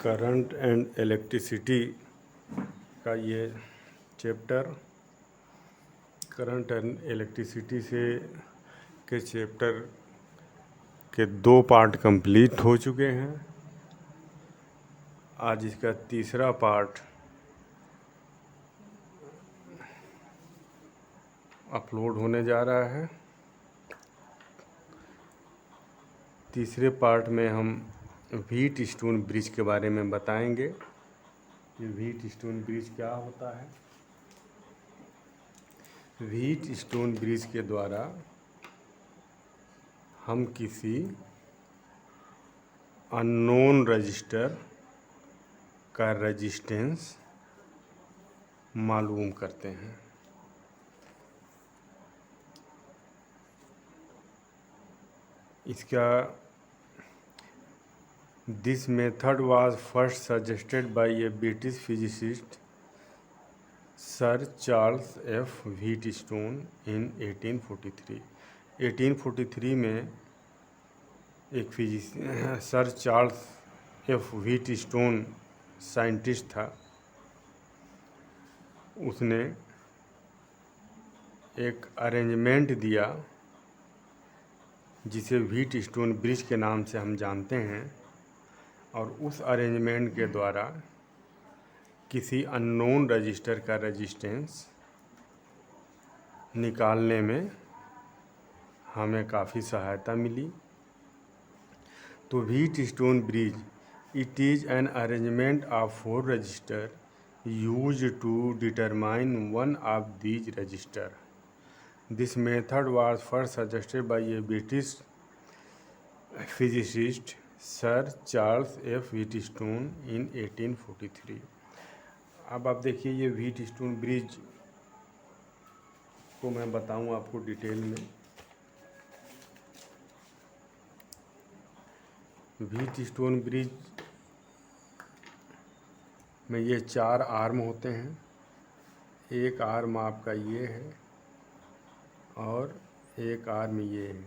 Current and electricity का ये chapter current and electricity से के चैप्टर के 2 पार्ट कंप्लीट हो चुके हैं। आज इसका तीसरा पार्ट अपलोड होने जा रहा है। तीसरे पार्ट में हम व्हीट स्टोन ब्रिज के बारे में बताएंगे। ये व्हीट स्टोन ब्रिज क्या होता है। व्हीट स्टोन ब्रिज के द्वारा हम किसी अननोन रजिस्टर का रेजिस्टेंस मालूम करते हैं। इसका This method was first suggested by a British physicist, Sir Charles F. Wheatstone in 1843। 1843 में एक sir Charles F Wheatstone scientist था। उसने एक अरेंजमेंट दिया जिसे व्हीटस्टोन ब्रिज के नाम से हम जानते हैं, और उस अरेंजमेंट के द्वारा किसी अननोन रजिस्टर का रेजिस्टेंस निकालने में हमें काफ़ी सहायता मिली। तो Wheatstone bridge it is an arrangement of 4 register used to determine one of these register. This method was first suggested by a British physicist sir Charles F Wheatstone in 1843। अब आप देखिए, ये व्हीटस्टोन ब्रिज को मैं बताऊं आपको detail में। Wheatstone bridge में ये 4 आर्म होते हैं। एक आर्म आपका ये है और एक आर्म ये है,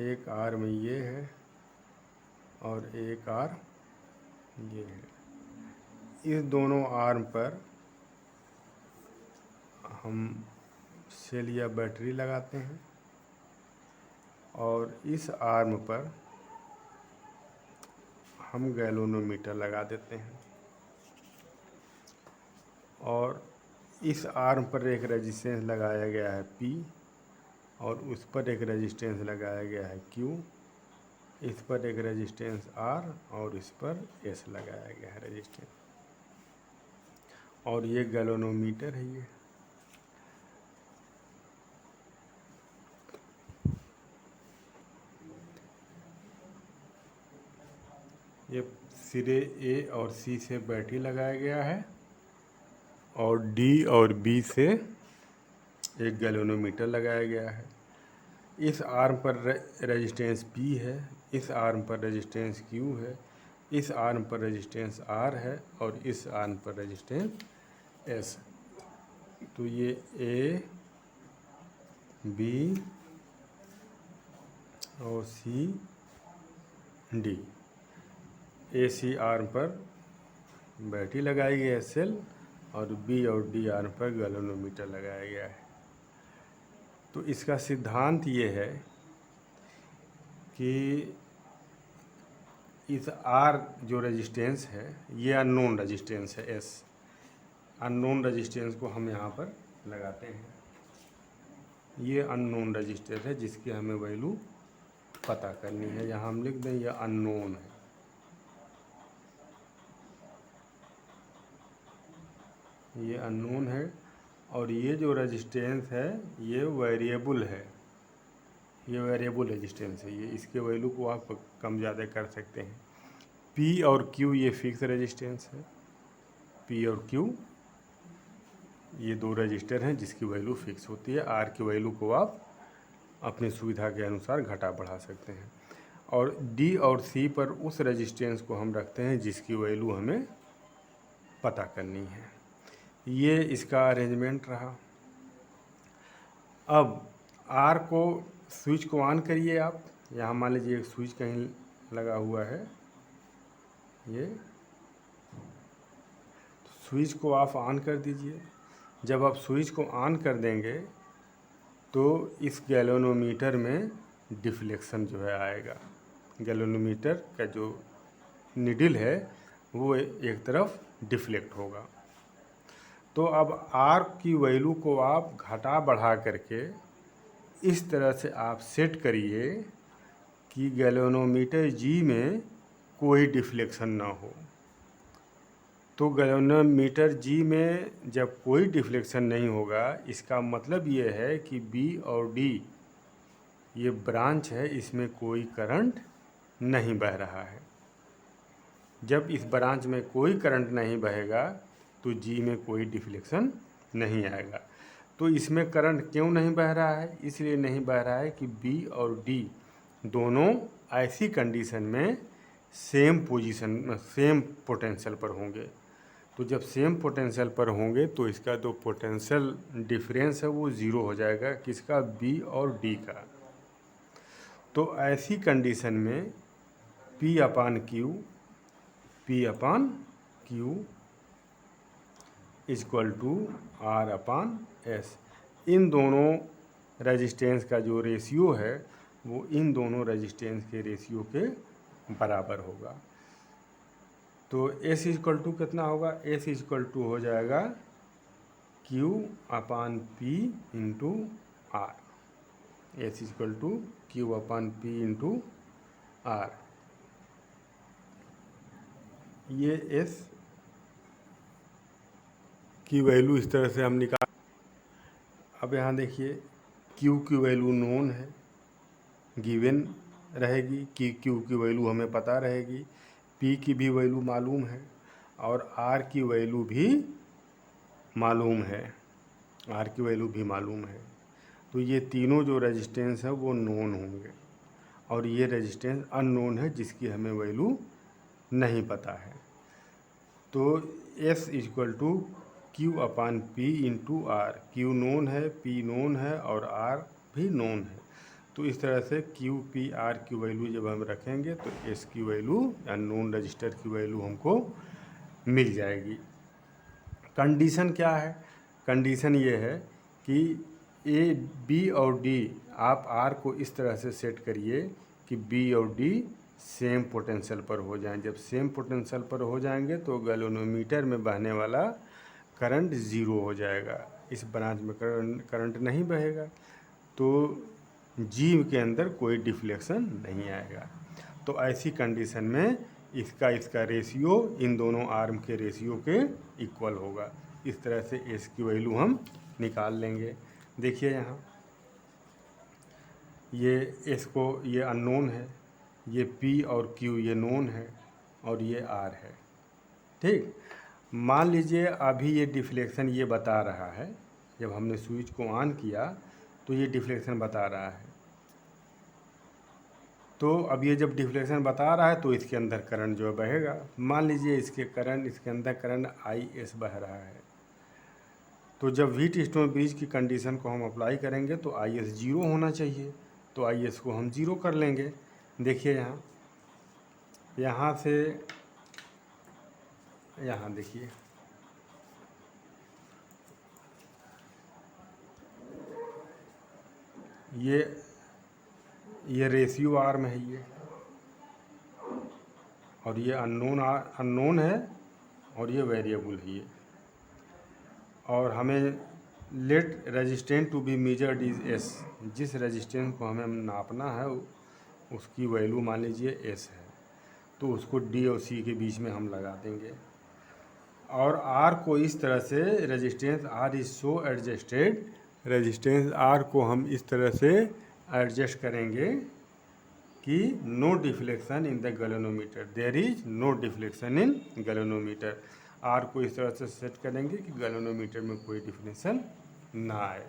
एक आर्म ये है और एक आर्म ये है। इस दोनों आर्म पर हम सेल या बैटरी लगाते हैं और इस आर्म पर हम गैल्वेनोमीटर लगा देते हैं, और इस आर्म पर एक रेजिस्टेंस लगाया गया है P और उस पर एक रेजिस्टेंस लगाया गया है Q। इस पर एक रेजिस्टेंस R और इस पर S लगाया गया है रेजिस्टेंस, और ये गैल्वेनोमीटर है। ये सिरे A और C से बैटरी लगाया गया है और D और B से एक गैल्वेनोमीटर लगाया गया है। इस आर्म पर रेजिस्टेंस P है, इस आर्म पर रेजिस्टेंस Q है, इस आर्म पर रेजिस्टेंस R है और इस आर्म पर रेजिस्टेंस S। तो ये A, B और C, D। AC आर्म पर बैटरी लगाई गई है सेल, और B और D आर्म पर गैल्वेनोमीटर लगाया गया है। तो इसका सिद्धांत ये है कि इस R जो रेजिस्टेंस है ये अननोन रेजिस्टेंस है S। अननोन रेजिस्टेंस को हम यहाँ पर लगाते हैं। ये अननोन रेजिस्टेंस है जिसकी हमें वैल्यू पता करनी है। यहाँ हम लिख दें ये अननोन है। ये अननोन है, और ये जो रेजिस्टेंस है ये वेरिएबल है। ये वेरिएबल रेजिस्टेंस है। ये इसके वैल्यू को आप कम ज़्यादा कर सकते हैं। P और Q ये फिक्स रेजिस्टेंस है। P और Q ये 2 रजिस्टर हैं जिसकी वैल्यू फिक्स होती है। R की वैल्यू को आप अपनी सुविधा के अनुसार घटा बढ़ा सकते हैं। और D और C पर उस रेजिस्टेंस को हम रखते हैं जिसकी वैल्यू हमें पता करनी है। ये इसका अरेंजमेंट रहा। अब R को स्विच को ऑन करिए आप। यहाँ मान लीजिए एक स्विच कहीं लगा हुआ है, ये स्विच को आप ऑन कर दीजिए। जब आप स्विच को ऑन कर देंगे तो इस गैल्वेनोमीटर में डिफ्लेक्शन जो है आएगा। गैल्वेनोमीटर का जो निडल है वो एक तरफ डिफ्लेक्ट होगा। तो अब आर की वैल्यू को आप घटा बढ़ा करके इस तरह से आप सेट करिए कि गैल्वेनोमीटर जी में कोई डिफ्लेक्शन ना हो। तो गैल्वेनोमीटर जी में जब कोई डिफ्लेक्शन नहीं होगा, इसका मतलब ये है कि बी और डी ये ब्रांच है, इसमें कोई करंट नहीं बह रहा है। जब इस ब्रांच में कोई करंट नहीं बहेगा तो जी में कोई डिफ्लेक्शन नहीं आएगा। तो इसमें करंट क्यों नहीं बह रहा है? इसलिए नहीं बह रहा है कि बी और डी दोनों ऐसी कंडीशन में सेम पोजीशन सेम पोटेंशियल पर होंगे। तो जब सेम पोटेंशियल पर होंगे तो इसका जो पोटेंशियल डिफरेंस है वो ज़ीरो हो जाएगा, किसका? बी और डी का। तो ऐसी कंडीशन में P upon Q equal to R upon S. इन दोनों रेजिस्टेंस का जो रेशियो है वो इन दोनों रेजिस्टेंस के रेशियो के बराबर होगा। तो S इक्वल टू कितना होगा? S इक्वल टू हो जाएगा Q upon P into R. S equal to Q upon P into R. ये S की वैल्यू इस तरह से हम निकाल। अब यहाँ देखिए Q की वैल्यू नोन है, गिवन रहेगी कि Q की वैल्यू हमें पता रहेगी, P की भी वैल्यू मालूम है और R की वैल्यू भी मालूम है, R की वैल्यू भी मालूम है। तो ये तीनों जो रेजिस्टेंस है वो नोन होंगे और ये रेजिस्टेंस अननोन है जिसकी हमें वैल्यू नहीं पता है। तो S equal to Q upon P into R. Q known है, P नोन है और R भी नोन है। तो इस तरह से Q P R की वैल्यू जब हम रखेंगे तो S की वैल्यू अननोन रजिस्टर की वैल्यू हमको मिल जाएगी। कंडीशन क्या है? कंडीशन ये है कि A, B और D आप R को इस तरह से सेट करिए कि B और D सेम पोटेंशियल पर हो जाएं। जब सेम पोटेंशियल पर हो जाएंगे तो गैल्वेनोमीटर में बहने वाला करंट ज़ीरो हो जाएगा, इस ब्रांच में करंट नहीं बहेगा, तो जी के अंदर कोई डिफ्लेक्शन नहीं आएगा। तो ऐसी कंडीशन में इसका रेशियो इन दोनों आर्म के रेशियो के इक्वल होगा। इस तरह से एस की वैल्यू हम निकाल लेंगे। देखिए यहाँ ये एस को ये अननोन है, ये पी और क्यू ये नोन है और ये आर है। ठीक, मान लीजिए अभी ये डिफ्लेक्शन ये बता रहा है, जब हमने स्विच को ऑन किया तो ये डिफ्लेक्शन बता रहा है। तो अब ये जब डिफ्लेक्शन बता रहा है तो इसके अंदर करंट जो है बहेगा। मान लीजिए इसके अंदर करंट आई एस बह रहा है। तो जब व्हीट स्टोन ब्रिज की कंडीशन को हम अप्लाई करेंगे तो आई एस ज़ीरो होना चाहिए, तो आई एस को हम ज़ीरो कर लेंगे। देखिए यहाँ से यहाँ देखिए ये रेशियो आर्म है ये, और ये अननोन है और ये वेरिएबल है ये। और हमें let resistance to be measured is S. जिस रेजिस्टेंस को हमें नापना है उसकी वैल्यू मान लीजिए एस है, तो उसको डी और सी के बीच में हम लगा देंगे। और आर को इस तरह से resistance R is so adjusted, resistance R को हम इस तरह से एडजस्ट करेंगे कि no deflection in the galvanometer, there is no deflection in galvanometer. R को इस तरह से सेट करेंगे कि गैल्वेनोमीटर में कोई डिफ्लेक्शन ना आए।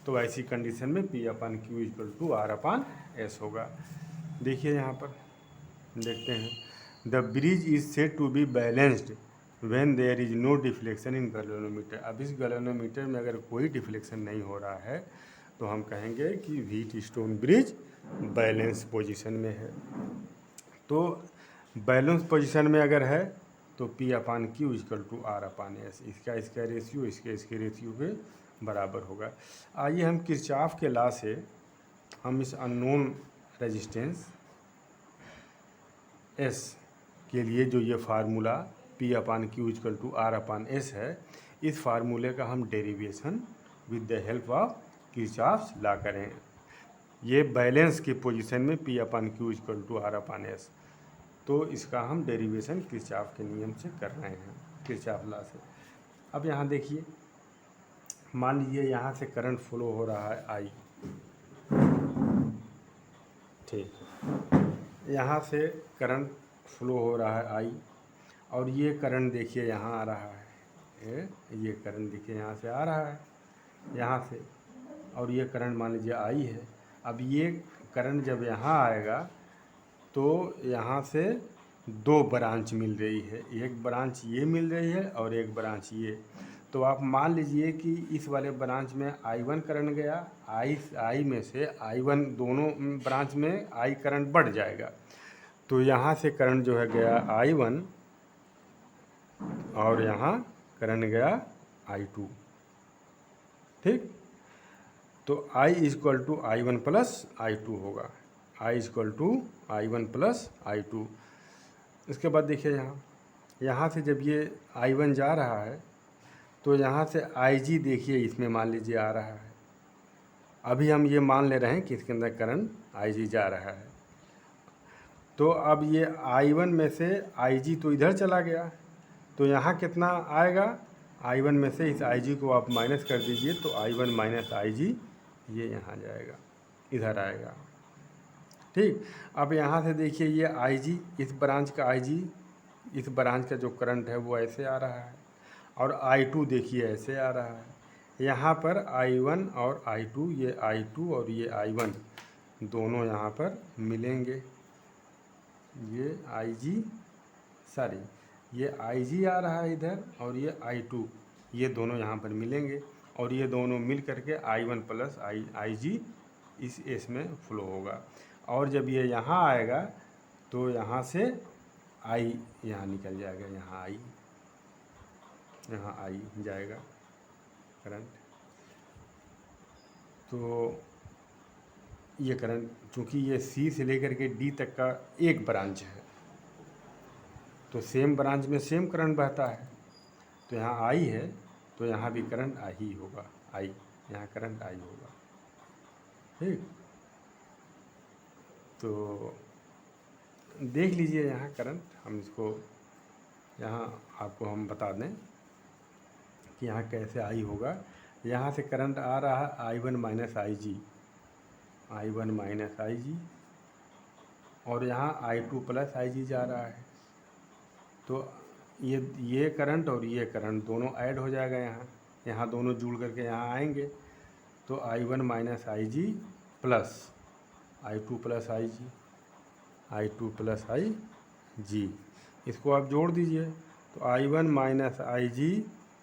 तो ऐसी कंडीशन में P upon Q equal to R upon S होगा। देखिए यहाँ पर देखते हैं, the bridge is said to be balanced when there is no deflection in galvanometer. अब इस गैल्वेनोमीटर में अगर कोई डिफ्लेक्शन नहीं हो रहा है तो हम कहेंगे कि wheat stone bridge balance position में है। तो बैलेंस पोजीशन में अगर है तो P upon Q equal to R upon S, इसका रेशियो इसके रेशियो के बराबर होगा। आइए हम किरचॉफ के लॉ से हम इस अननोन रेजिस्टेंस S के लिए जो ये formula P upon Q equal to R upon S है, इस फार्मूले का हम derivation with the help of Kirchhoff's law करें। ये बैलेंस की पोजीशन में P upon Q equal to R upon S, तो इसका हम डेरिवेशन किरचॉफ के नियम से कर रहे हैं, किरचॉफ लॉ से। अब यहाँ देखिए, मान लीजिए यहाँ से करंट फ्लो हो रहा है I, ठीक, यहाँ से करंट फ्लो हो रहा है I, और ये करंट देखिए यहाँ आ रहा है, ये करंट देखिए यहाँ से आ रहा है, यहाँ से, और ये करंट मान लीजिए I है। अब ये करंट जब यहाँ आएगा तो यहाँ से दो ब्रांच मिल रही है, एक ब्रांच ये मिल रही है और एक ब्रांच ये। तो आप मान लीजिए कि इस वाले ब्रांच में I1 करंट गया, I में से I1, दोनों ब्रांच में I करंट बढ़ जाएगा। तो यहाँ से करंट जो है गया I1 और यहाँ करंट गया I2, ठीक। तो I equal to I1 plus I2 होगा, I equal to I1 plus I2। इसके बाद देखिए यहाँ से जब ये I1 जा रहा है तो यहाँ से IG देखिए इसमें मान लीजिए आ रहा है। अभी हम ये मान ले रहे हैं कि इसके अंदर करंट IG जा रहा है। तो अब ये I1 में से IG तो इधर चला गया, तो यहाँ कितना आएगा, I1 में से इस IG को आप माइनस कर दीजिए तो I1 माइनस IG ये यहाँ जाएगा, इधर आएगा, ठीक। अब यहाँ से देखिए ये IG, इस ब्रांच का IG, इस ब्रांच का जो करंट है वो ऐसे आ रहा है, और I2 देखिए ऐसे आ रहा है। यहाँ पर I1 और I2, ये I2 और ये I1 दोनों यहाँ पर मिलेंगे। ये ये IG आ रहा है इधर, और ये I2, ये दोनों यहाँ पर मिलेंगे, और ये दोनों मिल करके I1 प्लस IG इस S में फ्लो होगा। और जब ये यहाँ आएगा तो यहाँ से I यहाँ निकल जाएगा, यहाँ I जाएगा करंट। तो ये करंट चूँकि ये C से लेकर के D तक का एक ब्रांच है, तो सेम ब्रांच में सेम करंट बहता है। तो यहाँ I है तो यहाँ भी करंट I ही होगा, यहाँ करंट I होगा, ठीक। तो देख लीजिए यहाँ करंट, हम इसको यहाँ आपको हम बता दें कि यहाँ कैसे I होगा। यहाँ से करंट आ रहा है I1 माइनस IG, और यहाँ I2 प्लस IG जा रहा है। तो ये करंट और ये करंट दोनों ऐड हो जाएगा, यहाँ दोनों जुड़ करके यहाँ आएंगे। तो I1 minus IG plus I2 plus IG, इसको आप जोड़ दीजिए तो I1 minus IG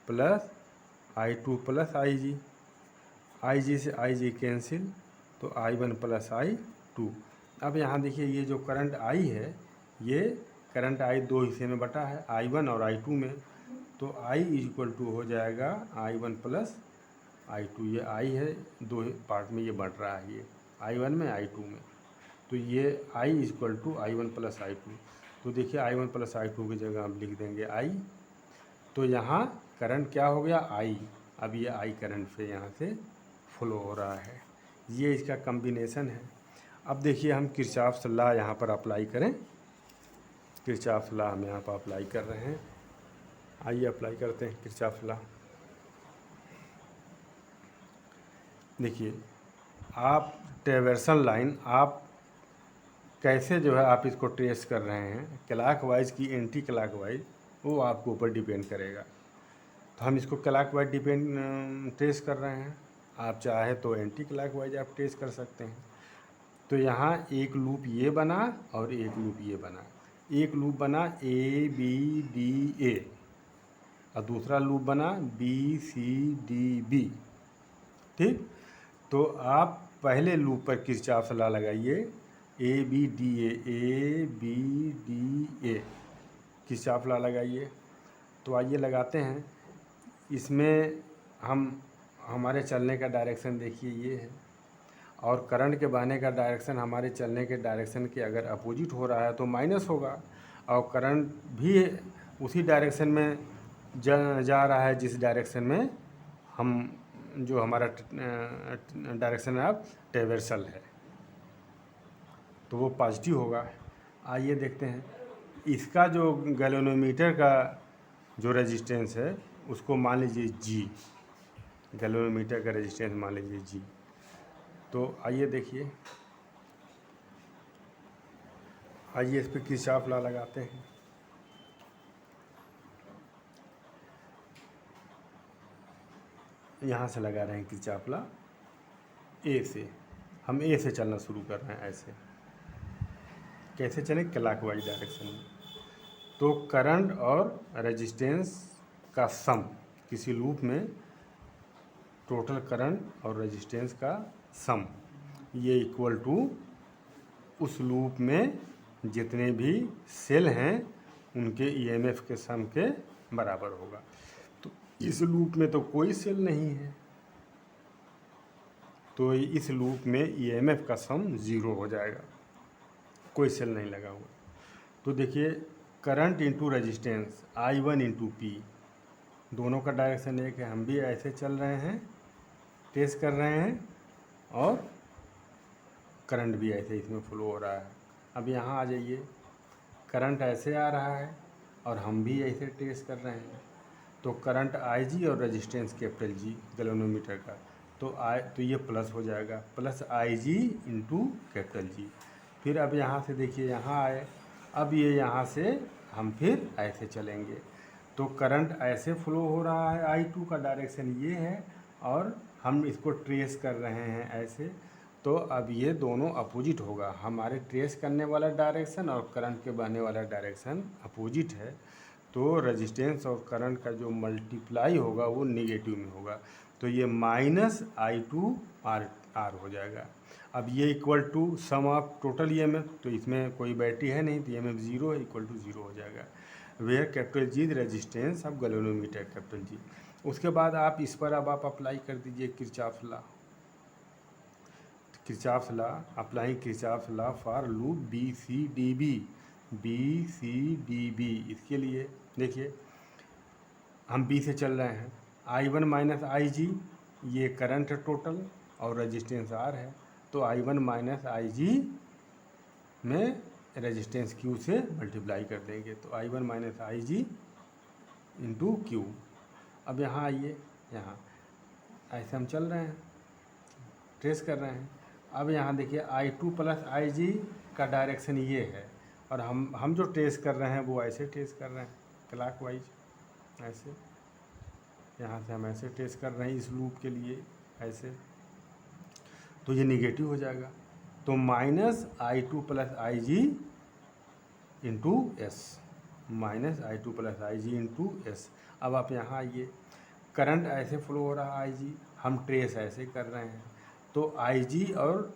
plus I2 plus IG से IG कैंसिल, तो I1 प्लस I2। अब यहाँ देखिए ये जो करंट I है, ये करंट I दो हिस्से में बटा है, I1 और I2 में। तो I इक्वल टू हो जाएगा I1 प्लस I2, ये I है, दो पार्ट में ये बढ़ रहा है, ये I1 में I2 में। तो ये I equal to I1 plus I2। तो देखिए I1 प्लस I2 की जगह हम लिख देंगे I। तो यहाँ करंट क्या हो गया I, अब ये I करंट से यहाँ से फ्लो हो रहा है, ये इसका कम्बिनेशन है। अब देखिए हम किरचॉफ्स लॉ यहाँ पर अप्लाई करें, किरचॉफ्स लॉ हम यहाँ पर अप्लाई कर रहे हैं। आइए अप्लाई करते हैं किरचॉफ्स लॉ। देखिए आप ट्रेवर्सल लाइन आप कैसे जो है आप इसको ट्रेस कर रहे हैं, क्लॉकवाइज की एंटी क्लॉकवाइज, वो आपके ऊपर डिपेंड करेगा। तो हम इसको क्लॉकवाइज ट्रेस कर रहे हैं, आप चाहे तो एंटी क्लॉकवाइज आप ट्रेस कर सकते हैं। तो यहाँ एक लूप ये बना और एक लूप ये बना, एक लूप बना ABDA और दूसरा लूप बना BCDB, ठीक। तो आप पहले लूप पर किरचॉफ्स लॉ लगाइए ABDA किरचॉफ लॉ लगाइए। तो आइए लगाते हैं। इसमें हमारे चलने का डायरेक्शन देखिए ये है, और करंट के बहने का डायरेक्शन हमारे चलने के डायरेक्शन के अगर अपोजिट हो रहा है तो माइनस होगा, और करंट भी उसी डायरेक्शन में जा रहा है जिस डायरेक्शन में जो हमारा डायरेक्शन ऑफ ट्रैवर्सल है, तो वो पॉजिटिव होगा। आइए देखते हैं। इसका जो गैल्वेनोमीटर का जो रेजिस्टेंस है उसको मान लीजिए G, गैल्वेनोमीटर का रेजिस्टेंस मान लीजिए G। तो आइए देखिए, आइए इस पर किरचॉफ लॉ लगाते हैं। यहाँ से लगा रहे हैं किरचॉफ लॉ A से। हम A से चलना शुरू कर रहे हैं। ऐसे कैसे चलें? क्लॉकवाइज डायरेक्शन में। तो करंट और रेजिस्टेंस का सम, किसी लूप में टोटल करंट और रेजिस्टेंस का सम, ये इक्वल टू उस लूप में जितने भी सेल हैं उनके ईएमएफ के सम के बराबर होगा। तो इस लूप में तो कोई सेल नहीं है, तो इस लूप में ईएमएफ का सम 0 हो जाएगा, कोई सेल नहीं लगा हुआ। तो देखिए, current into resistance I1 into P, दोनों का डायरेक्शन एक है। हम भी ऐसे चल रहे हैं, टेस्ट कर रहे हैं, और करंट भी ऐसे इसमें फ्लो हो रहा है। अब यहाँ आ जाइए, करंट ऐसे आ रहा है और हम भी ऐसे टेस्ट कर रहे हैं। तो करंट IG और रेजिस्टेंस कैपिटल G गैल्वेनोमीटर का, तो ये प्लस हो जाएगा, plus IG into capital G। फिर अब यहाँ से देखिए, यहाँ आए, अब ये यहाँ से हम फिर ऐसे चलेंगे। तो करंट ऐसे फ्लो हो रहा है, I2 का डायरेक्शन ये है, और हम इसको ट्रेस कर रहे हैं ऐसे। तो अब ये दोनों अपोजिट होगा, हमारे ट्रेस करने वाला डायरेक्शन और करंट के बहने वाला डायरेक्शन अपोजिट है। तो रेजिस्टेंस और करंट का जो मल्टीप्लाई होगा वो निगेटिव में होगा, तो ये -I2R हो जाएगा। अब ये equal to sum of total EMF, तो इसमें कोई बैटरी है नहीं, तो ईएमएफ 0 है, इक्वल टू 0 हो जाएगा। Where capital G resistance of galvanometer capital G। उसके बाद आप इस पर अब आप अप्लाई कर दीजिए Kirchhoff law. Kirchhoff law, applying Kirchhoff law for loop BCDB। इसके लिए देखिए, हम B से चल रहे हैं, I1 माइनस IG, ये करंट है टोटल, और रेजिस्टेंस R है। तो I1 माइनस IG में रेजिस्टेंस Q से मल्टीप्लाई कर देंगे, तो I1 minus IG into Q। अब यहाँ आइए, यहाँ ऐसे हम चल रहे हैं, ट्रेस कर रहे हैं। अब यहाँ देखिए, I2 प्लस IG का डायरेक्शन ये है, और हम जो ट्रेस कर रहे हैं वो ऐसे ट्रेस कर रहे हैं, क्लॉकवाइज ऐसे। यहाँ से हम ऐसे ट्रेस कर रहे हैं इस लूप के लिए ऐसे, तो ये निगेटिव हो जाएगा। तो -I2 plus IG into S, -I2 plus IG into S। अब आप यहाँ आइए, करंट ऐसे फ्लो हो रहा है IG, हम ट्रेस ऐसे कर रहे हैं, तो IG और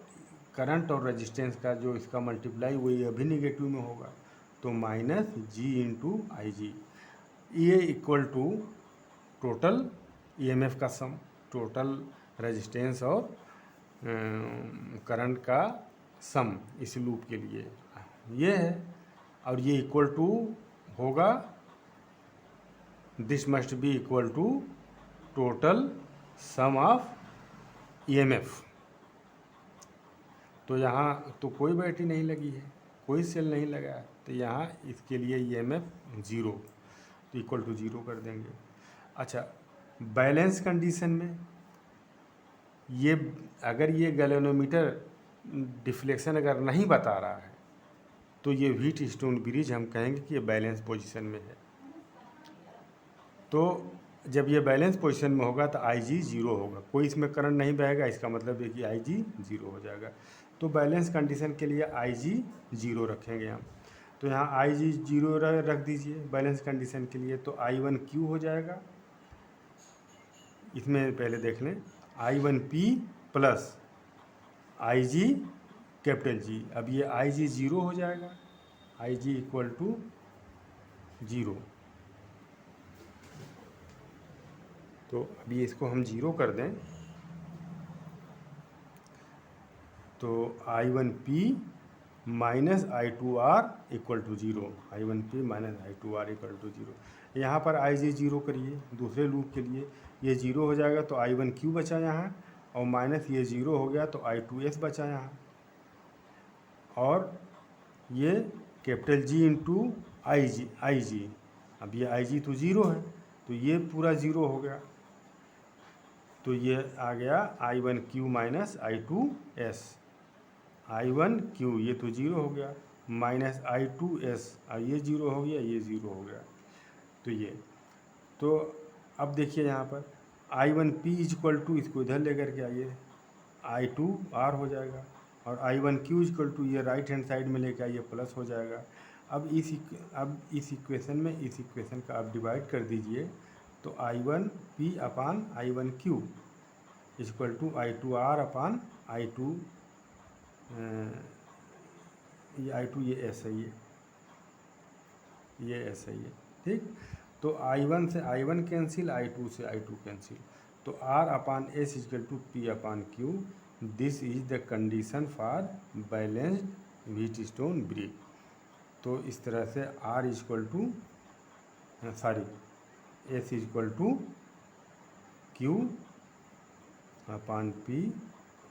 करंट और रेजिस्टेंस का जो इसका मल्टीप्लाई वही अभी निगेटिव में होगा, तो -G इंटू IG, ये इक्वल टू टोटल ईएमएफ का सम, टोटल रेजिस्टेंस और करंट का सम इस लूप के लिए ये है, और ये इक्वल टू होगा, this must be equal to total sum of EMF. तो यहाँ तो कोई बैटरी नहीं लगी है, कोई सेल नहीं लगा है, तो यहाँ इसके लिए ईएमएफ 0, तो इक्वल टू 0 कर देंगे। अच्छा, बैलेंस कंडीशन में ये, अगर ये गैल्वेनोमीटर डिफ्लेक्शन अगर नहीं बता रहा है, तो ये व्हीटस्टोन ब्रिज हम कहेंगे कि ये बैलेंस पोजीशन में है। तो जब ये बैलेंस पोजीशन में होगा तो IG 0 होगा, कोई इसमें करंट नहीं बहेगा, इसका मतलब है कि IG 0 हो जाएगा। तो बैलेंस कंडीशन के लिए IG 0 रखेंगे हम, तो यहाँ IG 0 रख दीजिए बैलेंस कंडीशन के लिए, तो I1Q हो जाएगा। इसमें पहले देख लें, I1P plus IG capital G. अब ये आई जी ज़ीरो हो जाएगा, I G equal to zero. तो अभी इसको हम ज़ीरो कर दें तो I one P minus I two R equal to zero, I one P minus I two R equal to zero. यहाँ पर आई जी ज़ीरो करिए दूसरे लूप के लिए, ये ज़ीरो हो जाएगा तो आई वन क्यू बचा यहाँ, और माइनस ये ज़ीरो हो गया तो आई टू एस बचा यहाँ, और ये कैपिटल जी इंटू आई जी। अब ये आई जी तो ज़ीरो है तो ये पूरा ज़ीरो हो गया, तो ये आ गया I one Q minus I two S, I one Q ये तो ज़ीरो हो गया माइनस आई टू एस, ये ज़ीरो हो गया, ये ज़ीरो हो गया। तो ये तो अब देखिए यहाँ पर I one P equal to, इसको इधर लेकर के आइए, आई टू आर हो जाएगा, और I one Q equal to ये राइट हैंड साइड में लेके आइए प्लस हो जाएगा। अब इस इक्वेशन में इस इक्वेशन का आप डिवाइड कर दीजिए तो I one P upon I one Q equal to I two R upon I two, ये आई टू ये एस है, ये एस है ये, ठीक। तो आई वन से I one cancel, I two से आई टू कैंसिल, तो R upon S equal to P upon Q, this is the condition for balanced Wheatstone bridge. तो इस तरह से R equal to S equal to Q upon P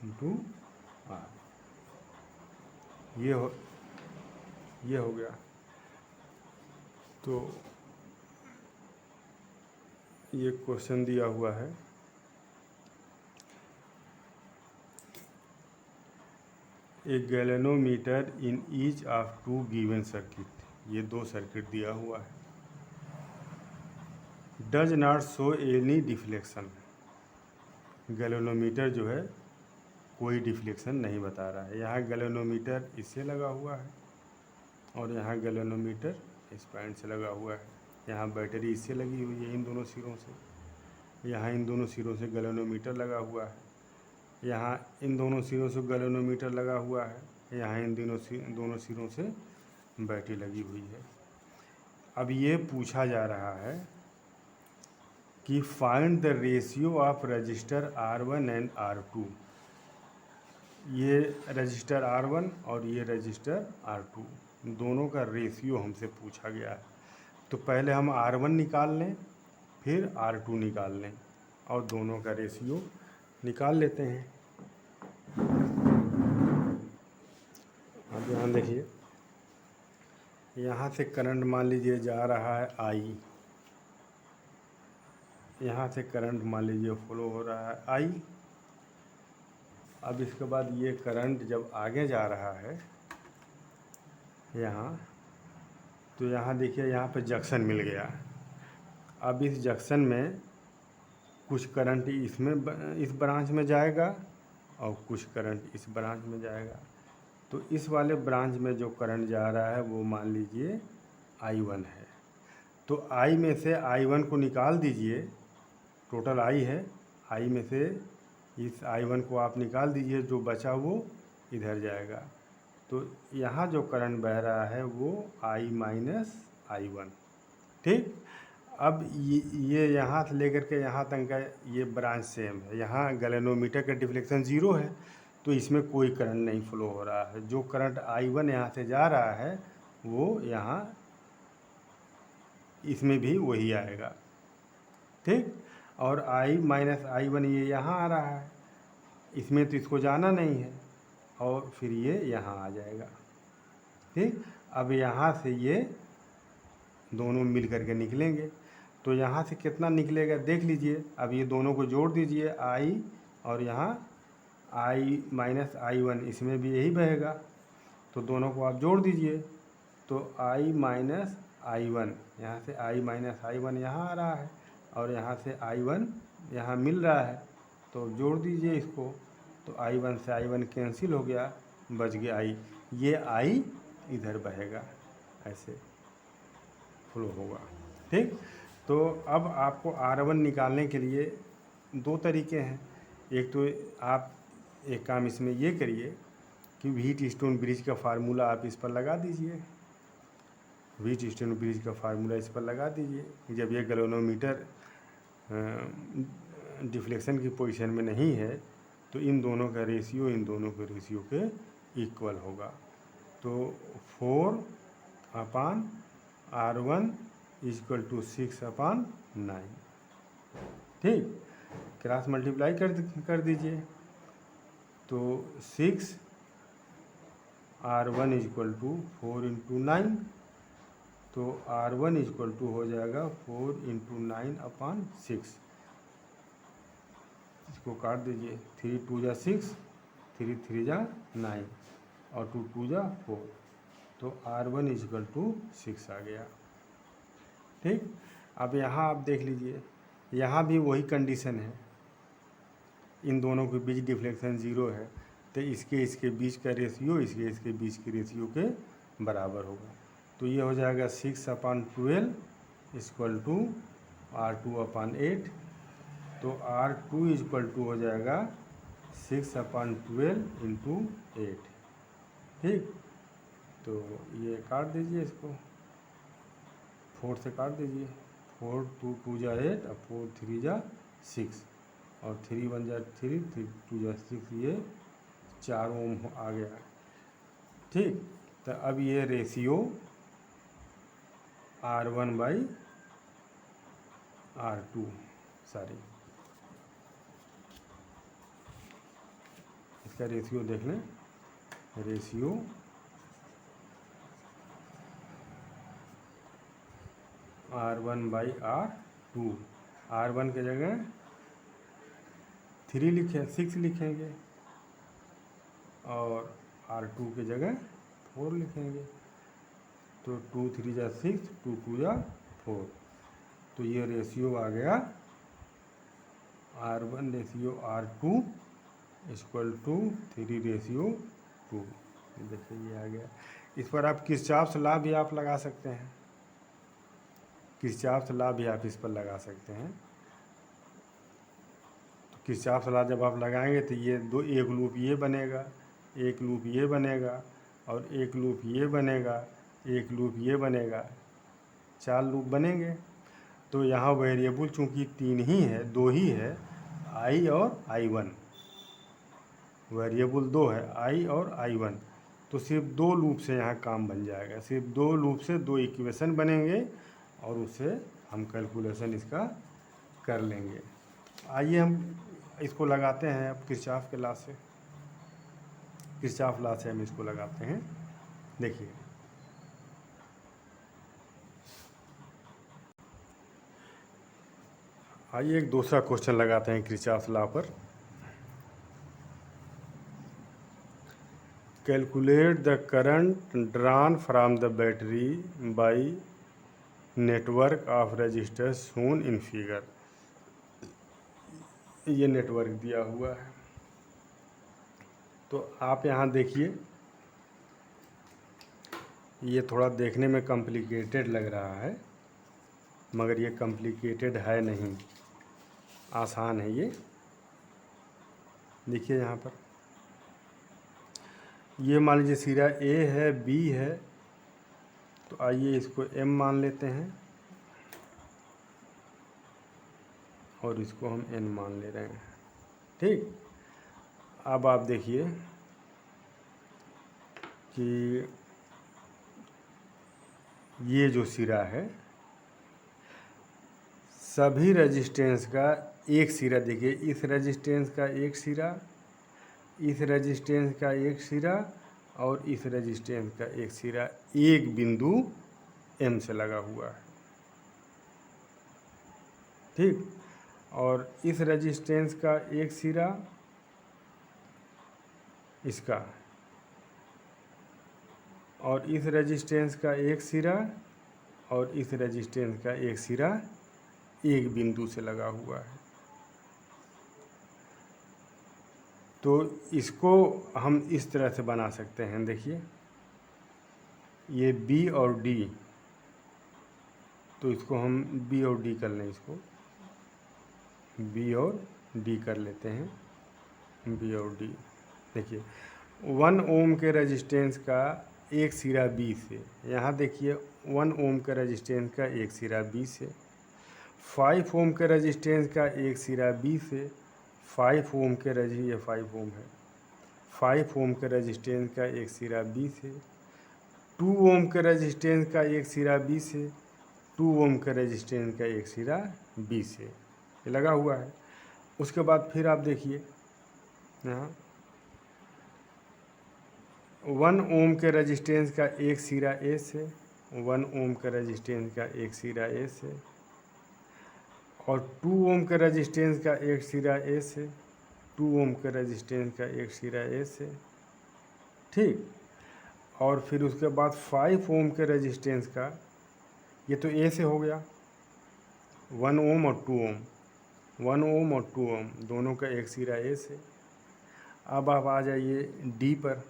into R, ये हो गया। तो ये क्वेश्चन दिया हुआ है, a galvanometer in each of two given circuit, ये दो सर्किट दिया हुआ है, does not show any deflection, galvanometer जो है कोई डिफ्लेक्शन नहीं बता रहा है। यहाँ गैल्वेनोमीटर इससे लगा हुआ है और यहाँ गैल्वेनोमीटर इस पॉइंट से लगा हुआ है, यहाँ बैटरी इससे लगी हुई है इन दोनों सिरों से, यहाँ इन दोनों सिरों से गैल्वेनोमीटर लगा हुआ है, यहाँ इन दोनों सिरों से गैल्वेनोमीटर लगा हुआ है, यहाँ इन दोनों सिरों से बैटरी लगी हुई है। अब ये पूछा जा रहा है कि find the ratio of register R1 and R2, ये रजिस्टर R1 और ये रजिस्टर R2 दोनों का रेशियो हमसे पूछा गया है। तो पहले हम R1 निकाल लें फिर R2 निकाल लें और दोनों का रेशियो निकाल लेते हैं। अब यहाँ देखिए, यहाँ से करंट मान लीजिए जा रहा है I, यहाँ से करंट मान लीजिए फ्लो हो रहा है I। अब इसके बाद ये करंट जब आगे जा रहा है यहाँ, तो यहाँ देखिए यहाँ पे जंक्शन मिल गया। अब इस जंक्शन में कुछ करंट इसमें इस ब्रांच में जाएगा और कुछ करंट इस ब्रांच में जाएगा। तो इस वाले ब्रांच में जो करंट जा रहा है वो मान लीजिए I1 है। तो I में से I1 को निकाल दीजिए, टोटल I है, I में से इस I1 को आप निकाल दीजिए, जो बचा वो इधर जाएगा। तो यहाँ जो करंट बह रहा है वो I माइनस I1, ठीक। अब ये यहाँ से लेकर के यहाँ तक का ये ब्रांच सेम है, यहाँ गैल्वेनोमीटर का डिफ्लेक्शन ज़ीरो है तो इसमें कोई करंट नहीं फ्लो हो रहा है। जो करंट I1 यहाँ से जा रहा है वो यहाँ इसमें भी वही आएगा, ठीक। और I माइनस I1 ये यहाँ आ रहा है, इसमें तो इसको जाना नहीं है और फिर ये यहाँ आ जाएगा, ठीक। अब यहाँ से ये दोनों मिल करके निकलेंगे, तो यहाँ से कितना निकलेगा देख लीजिए। अब ये दोनों को जोड़ दीजिए I और यहाँ I माइनस I1, इसमें भी यही बहेगा, तो दोनों को आप जोड़ दीजिए। तो I माइनस I1, यहाँ से I माइनस I1 यहाँ आ रहा है और यहाँ से I1 यहाँ मिल रहा है, तो जोड़ दीजिए इसको। तो I1 से I1 कैंसिल हो गया, बच गया I, ये I इधर बहेगा, ऐसे फ्लो होगा, ठीक। तो अब आपको R1 निकालने के लिए दो तरीके हैं। एक तो आप एक काम इसमें ये करिए कि व्हीटस्टोन ब्रिज का फार्मूला आप इस पर लगा दीजिए, व्हीटस्टोन ब्रिज का फार्मूला इस पर लगा दीजिए। जब ये गैल्वेनोमीटर डिफ्लेक्शन की पोजीशन में नहीं है तो इन दोनों का रेशियो इन दोनों के रेशियो के इक्वल होगा। तो 4/R1 = 6/9। ठीक, क्रॉस मल्टीप्लाई कर दीजिए। तो 6R1 = 4 × 9, तो R1 = हो जाएगा 4 × 9/6। इसको काट दीजिए, 3 × 2 = 6, 3 × 3 = 9 और 2 × 2 = 4, तो R1 = 6 आ गया। ठीक, अब यहाँ आप देख लीजिए, यहाँ भी वही कंडीशन है, इन दोनों के बीच डिफ्लेक्शन 0 है, तो इसके बीच का रेशियो इसके बीच के रेशियो के बराबर होगा। तो ये हो जाएगा 6/12 = R2/8, तो R2 = हो जाएगा 6/12 × 8। ठीक, तो ये काट दीजिए, इसको 4 से काट दीजिए, 4 2 2 = 8 और 4 3 = 6 और 3 1 = 3, 3 2 = 6, ये 4 ओम आ गया। ठीक, तो अब ये रेशियो R1/R2 सॉरी, इसका रेशियो देख लें, रेशियो R1/R2, R1 के जगह 3 लिखें, 6 लिखेंगे और R2 के जगह 4 लिखेंगे, तो 2 3 = 6, 2 2 = 4, तो ये रेशियो आ गया R1/R2 = 3/2। देखिए ये आ गया। इस पर आप किरचॉफ्स लॉ भी आप लगा सकते हैं, किरचॉफ्स लॉ भी आप इस पर लगा सकते हैं। तो किरचॉफ्स लॉ जब आप लगाएंगे तो ये एक लूप ये बनेगा, एक लूप ये बनेगा और एक लूप ये बनेगा, एक लूप ये बनेगा, 4 लूप बनेंगे। तो यहाँ वेरिएबल चूँकि 3 ही है, 2 ही है, I और I1, वेरिएबल 2 है, I और I1, तो सिर्फ 2 लूप से यहाँ काम बन जाएगा, सिर्फ 2 लूप से 2 इक्वेशन बनेंगे और उससे हम कैलकुलेशन इसका कर लेंगे। आइए हम इसको लगाते हैं अब किरचॉफ के लॉ से, किरचॉफ लॉ से हम इसको लगाते हैं। देखिए, आइए एक दूसरा क्वेश्चन लगाते हैं किरचॉफ लॉ पर। Calculate the current drawn from the battery by network of resistors shown in figure. ये नेटवर्क दिया हुआ है, तो आप यहाँ देखिए, ये थोड़ा देखने में कॉम्प्लिकेटेड लग रहा है, मगर ये कॉम्प्लिकेटेड है नहीं, आसान है ये। देखिए यहाँ पर ये मान लीजिए सिरा A है, B है, तो आइए इसको M मान लेते हैं और इसको हम N मान ले रहे हैं। ठीक, अब आप देखिए कि ये जो सिरा है, सभी रेजिस्टेंस का एक सिरा, देखिए इस रेजिस्टेंस का एक सिरा, इस रेजिस्टेंस का एक सिरा और इस रेजिस्टेंस का एक सिरा एक बिंदु M से लगा हुआ है। ठीक, और इस रेजिस्टेंस का एक सिरा इसका और इस रेजिस्टेंस का एक सिरा और इस रेजिस्टेंस का एक सिरा एक बिंदु से लगा हुआ है। तो इसको हम इस तरह से बना सकते हैं, देखिए ये B और D, तो इसको हम B और D कर लें, इसको B और D कर लेते हैं, B और D। देखिए 1 ओम के रेजिस्टेंस का एक सिरा बी से, यहाँ देखिए 1 ओम के रेजिस्टेंस का एक सिरा बी से, 5 ओम के रेजिस्टेंस का एक सिरा बी से, 5 ओम के ये 5 ओम है, 5 ओम के रेजिस्टेंस का एक सिरा बी से, 2 ओम के रेजिस्टेंस का एक सिरा बी से, 2 ओम के रेजिस्टेंस का एक सिरा बी से, ये लगा हुआ है। उसके बाद फिर आप देखिए यहाँ 1 ओम के रेजिस्टेंस का एक सिरा ए से, 1 ओम के रेजिस्टेंस का एक सिरा ए से, और 2 ओम के रेजिस्टेंस का एक सिरा ए से, 2 ओम के रेजिस्टेंस का एक सिरा ए से, ठीक। और फिर उसके बाद 5 ओम के रेजिस्टेंस का, ये तो ए से हो गया, 1 ओम और 2 ओम, 1 ओम और 2 ओम दोनों का एक सिरा ए से। अब आप आ जाइए डी पर,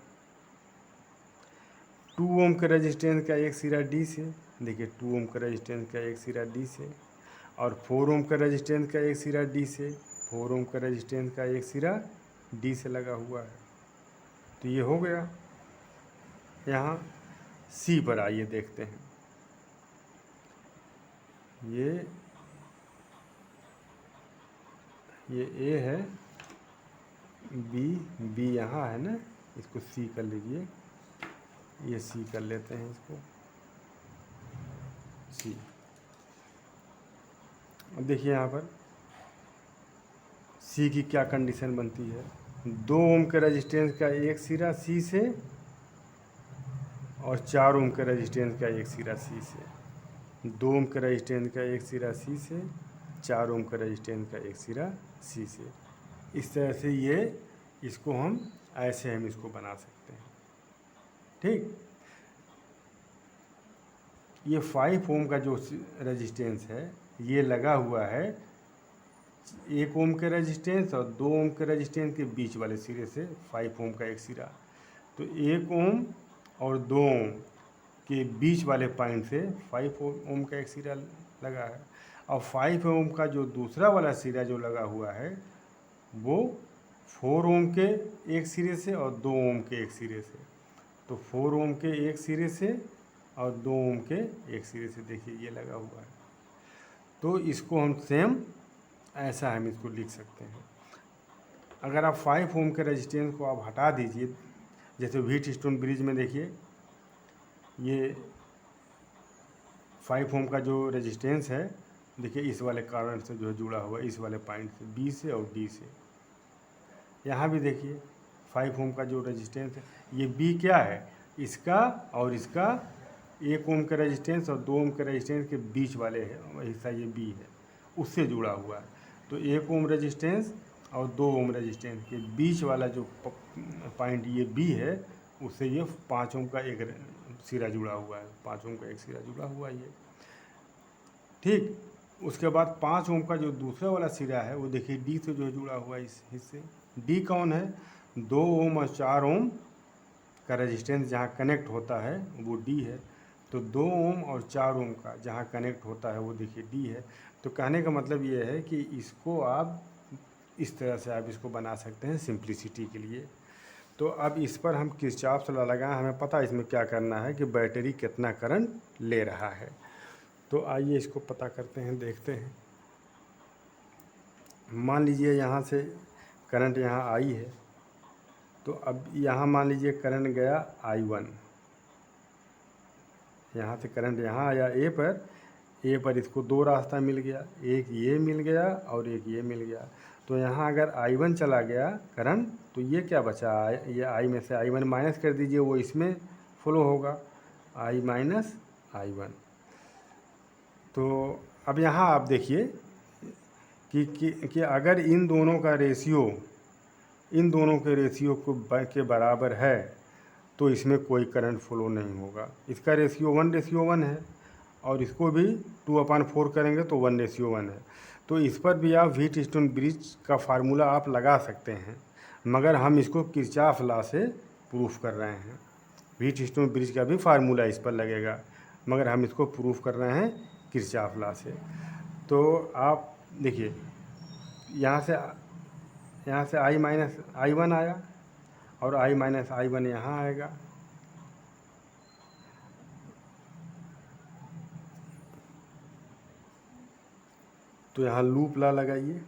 2 ओम के रेजिस्टेंस का एक सिरा डी से, देखिए 2 ओम का रेजिस्टेंस का एक सिरा डी से, और 4 ओम का रेजिस्टेंस का एक सिरा डी से, 4 ओम का रेजिस्टेंस का एक सिरा डी से लगा हुआ है। तो ये हो गया। यहाँ सी पर आइए देखते हैं, ये ए है, बी यहाँ है ना, इसको सी कर लीजिए, ये सी कर लेते हैं इसको सी। अब देखिए यहाँ पर सी की क्या कंडीशन बनती है, 2 ओम के रेजिस्टेंस का एक सिरा सी से, और 4 ओम के रेजिस्टेंस का एक सिरा सी से, 2 ओम के रेजिस्टेंस का एक सिरा सी से, 4 ओम के रेजिस्टेंस का एक सिरा सी से। इस तरह से ये इसको हम ऐसे हम इसको बना सकते हैं, ठीक। ये 5 ओम का जो रेजिस्टेंस है ये लगा हुआ है 1 ओम के रेजिस्टेंस और 2 ओम के रेजिस्टेंस के बीच वाले सिरे से 5 ओम का एक सिरा। तो 1 ओम और 2 ओम के बीच वाले पॉइंट से 5 ओम का एक सिरा लगा है, और 5 ओम का जो दूसरा वाला सिरा जो लगा हुआ है वो 4 ओम के एक सिरे से और 2 ओम के एक सिरे से। तो 4 ओम के एक सिरे से और 2 ओम के एक सिरे से, देखिए ये लगा हुआ है। तो इसको हम सेम ऐसा हम इसको लिख सकते हैं। अगर आप 5 ओम के रेजिस्टेंस को आप हटा दीजिए, जैसे व्हीटस्टोन ब्रिज में देखिए ये 5 ओम का जो रेजिस्टेंस है, देखिए इस वाले कारण से जो है जुड़ा हुआ है, इस वाले पॉइंट से बी से और डी से। यहाँ भी देखिए 5 ओम का जो रेजिस्टेंस है, ये बी क्या है, इसका और इसका 1 ओम के रेजिस्टेंस और 2 ओम के रेजिस्टेंस के बीच वाले हिस्सा ये बी है, उससे जुड़ा हुआ है। तो 1 ओम रेजिस्टेंस और 2 ओम रेजिस्टेंस के बीच वाला जो पॉइंट ये बी है, उससे ये 5 ओम का एक सिरा जुड़ा हुआ है, 5 ओम का एक सिरा जुड़ा हुआ है ये, ठीक। उसके बाद 5 ओम का जो दूसरा वाला सिरा है वो देखिए डी से जो जुड़ा हुआ है इस हिस्से। डी कौन है, 2 ओम और 4 ओम का रेजिस्टेंस जहाँ कनेक्ट होता है वो डी है। तो 2 ओम और 4 ओम का जहाँ कनेक्ट होता है वो देखिए डी है। तो कहने का मतलब ये है कि इसको आप इस तरह से आप इसको बना सकते हैं सिंप्लिसिटी के लिए। तो अब इस पर हम किरचॉफ लॉ लगाएं, हमें पता है इसमें क्या करना है कि बैटरी कितना करंट ले रहा है। तो आइए इसको पता करते हैं, देखते हैं। मान लीजिए यहाँ से करंट यहाँ आई है, तो अब यहाँ मान लीजिए करंट गया I1, यहाँ से करंट यहाँ आया ए पर इसको 2 रास्ता मिल गया, एक ये मिल गया और एक ये मिल गया। तो यहाँ अगर I1 चला गया करंट, तो ये क्या बचा, ये I में से I1 माइनस कर दीजिए, वो इसमें फ्लो होगा, I माइनस I1। तो अब यहाँ आप देखिए कि अगर इन दोनों का रेशियो, इन दोनों के रेशियो के बराबर है तो इसमें कोई करंट फ्लो नहीं होगा। इसका रेशियो 1:1 है और इसको भी 2/4 करेंगे तो 1:1 है। तो इस पर भी आप व्हीटस्टोन ब्रिज का फार्मूला आप लगा सकते हैं, मगर हम इसको किरचॉफ लॉ से प्रूफ कर रहे हैं। व्हीटस्टोन ब्रिज का भी फार्मूला इस पर लगेगा, मगर हम इसको प्रूफ कर रहे हैं किरचॉफ लॉ से। तो आप देखिए यहाँ से I माइनस I1 आया और आई माइनस आई वन यहाँ आएगा। तो यहाँ लूप ला लगाइए,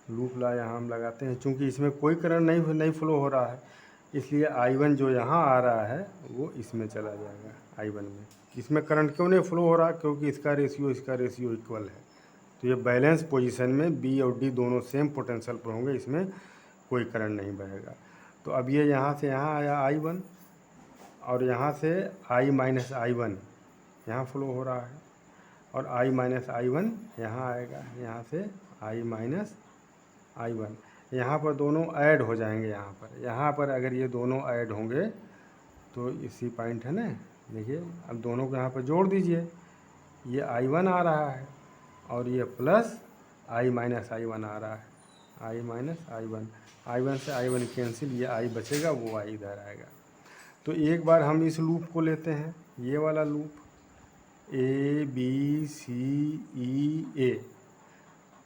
लूप ला यहाँ हम लगाते हैं। चूँकि इसमें कोई करंट नहीं फ्लो हो रहा है, इसलिए I1 जो यहाँ आ रहा है वो इसमें चला जाएगा, I1 में। इसमें करंट क्यों नहीं फ्लो हो रहा? क्योंकि इसका रेशियो इक्वल है। तो ये बैलेंस पोजीशन में B और D दोनों सेम पोटेंशियल पर होंगे, इसमें कोई करंट नहीं बहेगा। तो अब ये यहाँ से यहाँ आया I1 और यहाँ से I माइनस I1 यहाँ फ्लो हो रहा है, और I माइनस I1 यहाँ आएगा, यहाँ से I माइनस I1। यहाँ पर दोनों ऐड हो जाएंगे। यहाँ पर अगर ये दोनों ऐड होंगे तो इसी पॉइंट है ना, देखिए अब दोनों को यहाँ पर जोड़ दीजिए। ये I1 आ रहा है और ये प्लस I माइनस I1 आ रहा है, I माइनस I1 से I1 कैंसिल, ये I बचेगा, वो I इधर आएगा। तो एक बार हम इस लूप को लेते हैं, ये वाला loop A B C E A,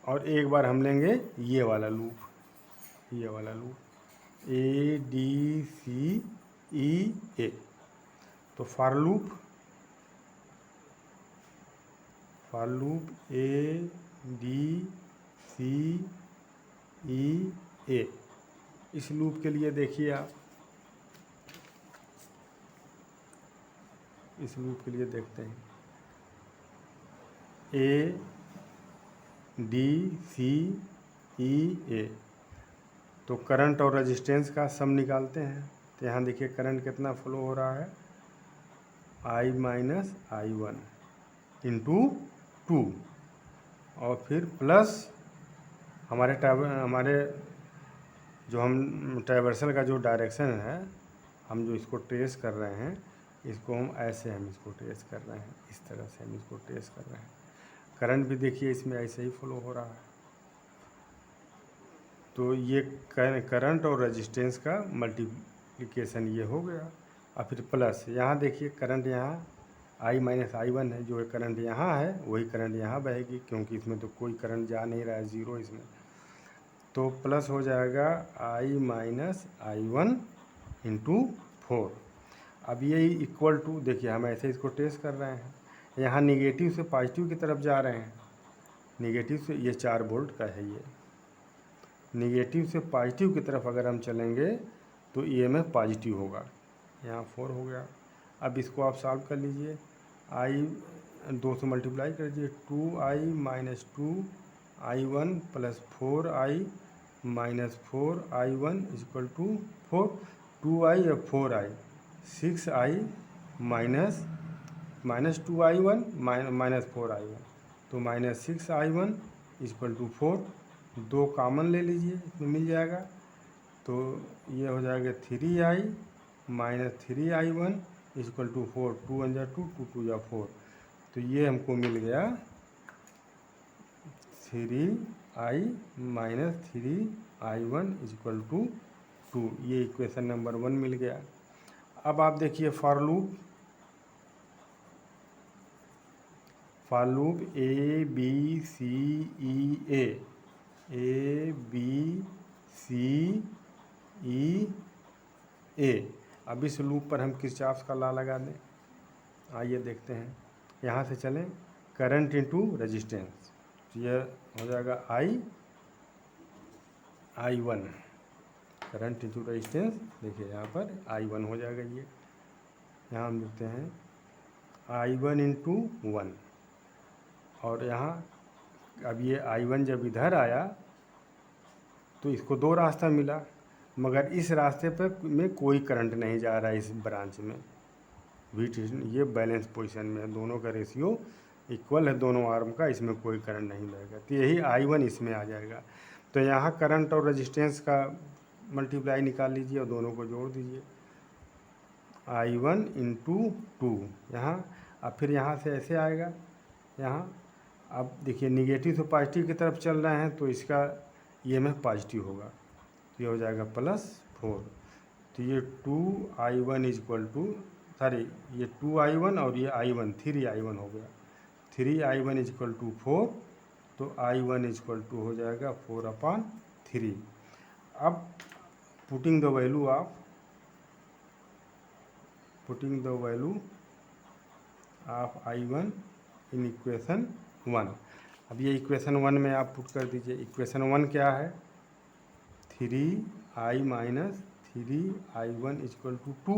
और एक बार हम लेंगे ये वाला loop A D C E A। तो for loop A D C E A। इस लूप के लिए देखिए आप, इस लूप के लिए देखते हैं A D C E A। तो करंट और रेजिस्टेंस का सम निकालते हैं। तो यहाँ देखिए करंट कितना फ्लो हो रहा है, I माइनस I1 इंटू 2, और फिर प्लस हमारे जो हम ट्राइवर्सल का जो डायरेक्शन है, हम जो इसको ट्रेस कर रहे हैं, इसको हम ऐसे हम इसको ट्रेस कर रहे हैं, इस तरह से हम इसको ट्रेस कर रहे हैं। करंट भी देखिए इसमें ऐसे ही फ्लो हो रहा है। तो ये करंट और रेजिस्टेंस का मल्टीप्लिकेशन ये हो गया। और फिर प्लस यहाँ देखिए करंट यहाँ I माइनस I1 है, जो करंट यहाँ है वही करंट यहाँ बहेगी, क्योंकि इसमें तो कोई करंट जा नहीं रहा है, ज़ीरो इसमें। तो प्लस हो जाएगा I माइनस I1 इंटू 4। अब ये इक्वल टू, देखिए हम ऐसे इसको टेस्ट कर रहे हैं, यहाँ निगेटिव से पॉजिटिव की तरफ जा रहे हैं। निगेटिव से, ये 4 वोल्ट का है, ये निगेटिव से पॉजिटिव की तरफ अगर हम चलेंगे तो EMF पॉजिटिव होगा। यहाँ 4 हो गया। अब इसको आप सॉल्व कर लीजिए, I 2 से मल्टीप्लाई कर दीजिए, 2I minus 2I1 plus 4I minus 4I1 equal to 4, 2I और 4I 6I minus 2I1 minus 4I1, तो minus 6I1 equal to 4। 2 common ले लीजिए, इसमें मिल जाएगा। तो ये हो जाएगा 3I minus 3I1 equal to 4, 2 1 जा 2, 2 2 जा 4। तो ये हमको मिल गया 3I minus 3I1 equal to 2। ये इक्वेशन नंबर 1 मिल गया। अब आप देखिए for loop A B C E A, A B C E A। अब इस लूप पर हम किरचॉफ का लॉ लगा दें। आइए देखते हैं, यहाँ से चलें, करंट इंटू रेजिस्टेंस, तो ये हो जाएगा I1, करंट इंटू रेजिस्टेंस। देखिए यहाँ पर I1 हो जाएगा। ये यहाँ हम लिखते हैं I1 इंटू 1, और यहाँ अब ये I1 जब इधर आया तो इसको 2 रास्ता मिला, मगर इस रास्ते पर में कोई करंट नहीं जा रहा है। इस ब्रांच में ये बैलेंस पोजीशन में है, दोनों का रेशियो इक्वल है दोनों आर्म का, इसमें कोई करंट नहीं बहेगा। तो यही I1 इसमें आ जाएगा। तो यहाँ करंट और रेजिस्टेंस का मल्टीप्लाई निकाल लीजिए और दोनों को जोड़ दीजिए, I1 इंटू 2 यहाँ। अब फिर यहाँ से ऐसे आएगा, यहाँ अब देखिए निगेटिव से पॉजिटिव की तरफ चल रहे हैं, तो इसका EMF पॉजिटिव होगा, तो ये हो जाएगा प्लस 4। तो ये 2I1 इक्वल टू, सॉरी ये 2I1 और ये I1 3I1 हो गया, 3I1 इक्वल टू 4। तो I1 इक्वल टू हो जाएगा 4/3। अब putting the value of I1 in equation 1। अब ये इक्वेशन 1 में आप पुट कर दीजिए। इक्वेशन 1 क्या है, 3i minus 3i1 equal to 2।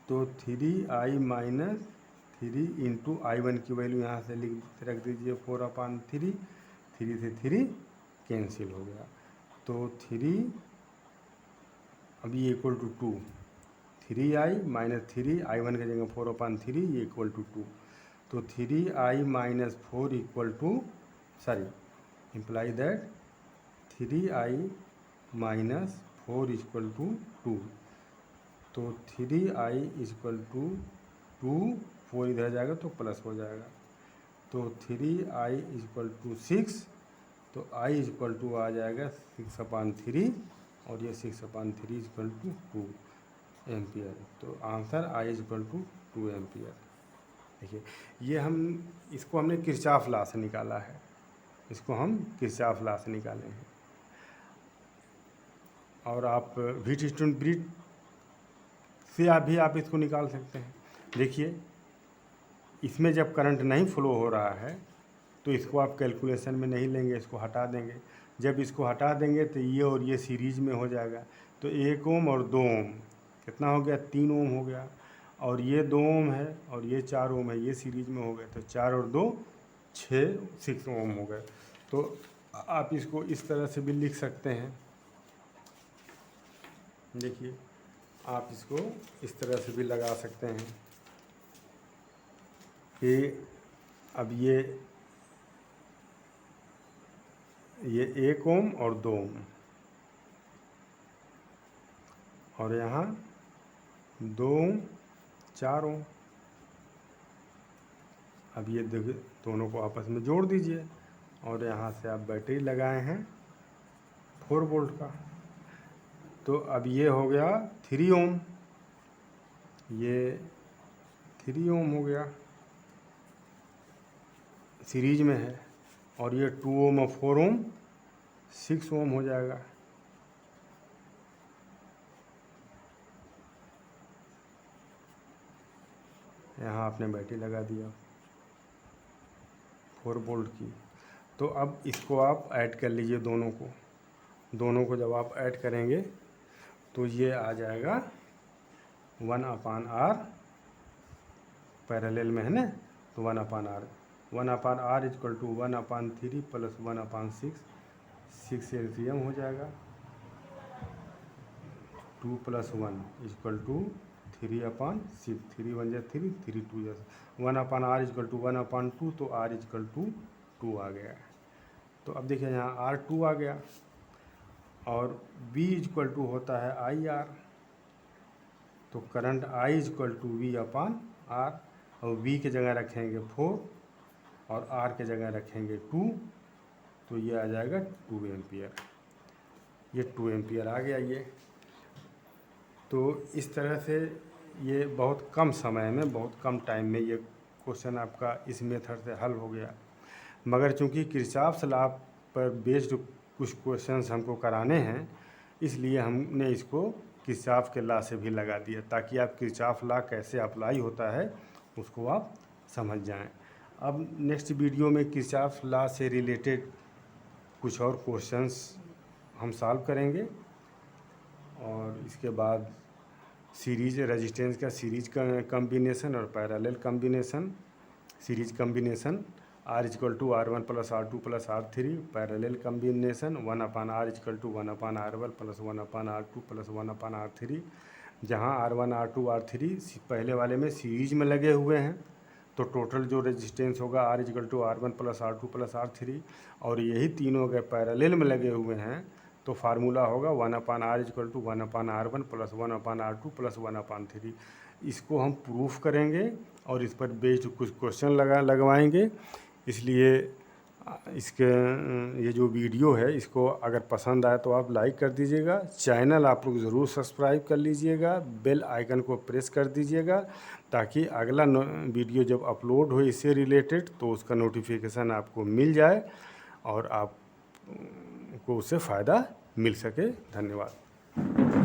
तो 3i माइनस 3 इंटू I1 की वैल्यू यहाँ से रख दीजिए 4/3, 3 से 3 कैंसिल हो गया। तो 3 अब ये equal to 2, 3i minus 3i1 की जगह 4/3 ये इक्वल टू 2। तो 3i minus 4 equal to imply that 3i minus 4 equal to 2। तो 3i इक्वल टू 2, 4 इधर जाएगा तो प्लस हो जाएगा। तो 3i इक्वल टू 6, तो i इक्वल टू आ जाएगा 6/3 और ये 6/3 इक्वल टू 2 एम्पियर। तो answer i equal to 2 ampere. देखिए ये इसको हमने किरचॉफ लॉ से निकाला है, इसको हम किरचॉफ लॉ से निकाले हैं। और आप व्हीटस्टोन ब्रिज से आप इसको निकाल सकते हैं। देखिए इसमें जब करंट नहीं फ्लो हो रहा है तो इसको आप कैलकुलेशन में नहीं लेंगे, इसको हटा देंगे। जब इसको हटा देंगे तो ये और ये सीरीज में हो जाएगा। तो 1 ओम और 2 ओम कितना हो गया, 3 ओम हो गया। और ये 2 ओम है और ये 4 ओम है, ये सीरीज में हो गए। तो 4 और 2 6 ओम हो गए। तो आप इसको इस तरह से भी लिख सकते हैं। देखिए आप इसको इस तरह से भी लगा सकते हैं कि अब ये 1 ओम और 2 ओम और यहाँ 2 ओम 4 ओम। अब ये दोनों को आपस में जोड़ दीजिए और यहाँ से आप बैटरी लगाए हैं 4 वोल्ट का। तो अब ये हो गया 3 ओम, ये 3 ओम हो गया, सीरीज में है। और ये 2 ओम और 4 ओम 6 ओम हो जाएगा। यहाँ आपने बैटरी लगा दिया 4 वोल्ट की। तो अब इसको आप ऐड कर लीजिए दोनों को जब आप ऐड करेंगे तो ये आ जाएगा 1/R, पैरेलल में है ना। तो 1/R इक्वल टू 1/3 प्लस 1/6, 6 एल्सियम हो जाएगा। 2 + 1 इक्वल टू 3/6, 3 1 जा 3, 3 2 जा 1/R इक्वल टू 1/2, तो R इक्वल टू 2 आ गया। तो अब देखिए यहाँ R2 आ गया और V इक्वल टू होता है IR। तो current I equal to V/R और V की जगह रखेंगे 4 और R के जगह रखेंगे 2, तो ये आ जाएगा 2 एम्पियर। ये 2 एम्पियर आ गया ये। तो इस तरह से ये बहुत कम समय में, बहुत कम टाइम में ये क्वेश्चन आपका इस मेथड से हल हो गया। मगर चूंकि किरचॉफ लॉ पर बेस्ड कुछ क्वेश्चंस हमको कराने हैं, इसलिए हमने इसको किरचॉफ के लॉ से भी लगा दिया ताकि आप किरचॉफ लॉ कैसे अप्लाई होता है उसको आप समझ जाएं। अब नेक्स्ट वीडियो में किरचॉफ लॉ से रिलेटेड कुछ और क्वेश्चंस हम सॉल्व करेंगे और इसके बाद सीरीज रेजिस्टेंस का सीरीज का कम्बिनेशन और parallel combination, series combination R equal to R1 plus R2 plus R3, parallel combination 1/R equal to 1/R1 plus 1/R2 plus 1/R3। जहाँ R1 R2 R3 पहले वाले में सीरीज में लगे हुए हैं तो टोटल जो रेजिस्टेंस होगा R equal to R1 plus R2 plus R3, और यही तीनों अगर पैरेलल में लगे हुए हैं तो फार्मूला होगा 1/R equal to 1/R1 plus 1/R2 plus 1/3। इसको हम प्रूफ करेंगे और इस पर बेस्ड कुछ क्वेश्चन लगवाएंगे। इसलिए इसके ये जो वीडियो है इसको अगर पसंद आए तो आप लाइक कर दीजिएगा, चैनल आप लोग ज़रूर सब्सक्राइब कर लीजिएगा, बेल आइकन को प्रेस कर दीजिएगा ताकि अगला वीडियो जब अपलोड हो इससे रिलेटेड तो उसका नोटिफिकेशन आपको मिल जाए और आपको उससे फ़ायदा मिल सके। धन्यवाद।